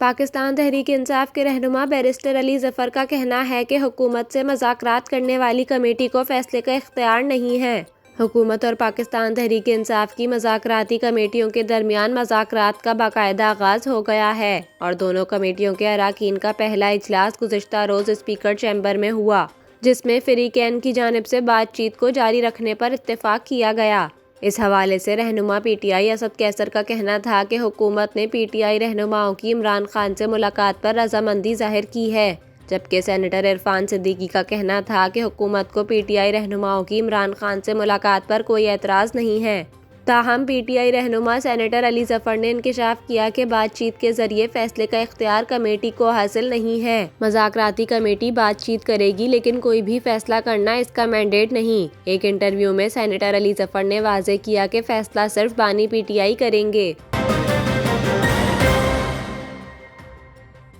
پاکستان تحریک انصاف کے رہنما بیرسٹر علی ظفر کا کہنا ہے کہ حکومت سے مذاکرات کرنے والی کمیٹی کو فیصلے کا اختیار نہیں ہے۔ حکومت اور پاکستان تحریک انصاف کی مذاکراتی کمیٹیوں کے درمیان مذاکرات کا باقاعدہ آغاز ہو گیا ہے اور دونوں کمیٹیوں کے اراکین کا پہلا اجلاس گزشتہ روز اسپیکر چیمبر میں ہوا، جس میں فریقین کی جانب سے بات چیت کو جاری رکھنے پر اتفاق کیا گیا۔ اس حوالے سے رہنما پی ٹی آئی اسد کیسر کا کہنا تھا کہ حکومت نے پی ٹی آئی رہنماؤں کی عمران خان سے ملاقات پر رضامندی ظاہر کی ہے، جبکہ سینیٹر عرفان صدیقی کا کہنا تھا کہ حکومت کو پی ٹی آئی رہنماؤں کی عمران خان سے ملاقات پر کوئی اعتراض نہیں ہے۔ تاہم پی ٹی آئی رہنما سینیٹر علی ظفر نے انکشاف کیا کہ بات چیت کے ذریعے فیصلے کا اختیار کمیٹی کو حاصل نہیں ہے۔ مذاکراتی کمیٹی بات چیت کرے گی لیکن کوئی بھی فیصلہ کرنا اس کا مینڈیٹ نہیں۔ ایک انٹرویو میں سینیٹر علی ظفر نے واضح کیا کہ فیصلہ صرف بانی پی ٹی آئی کریں گے۔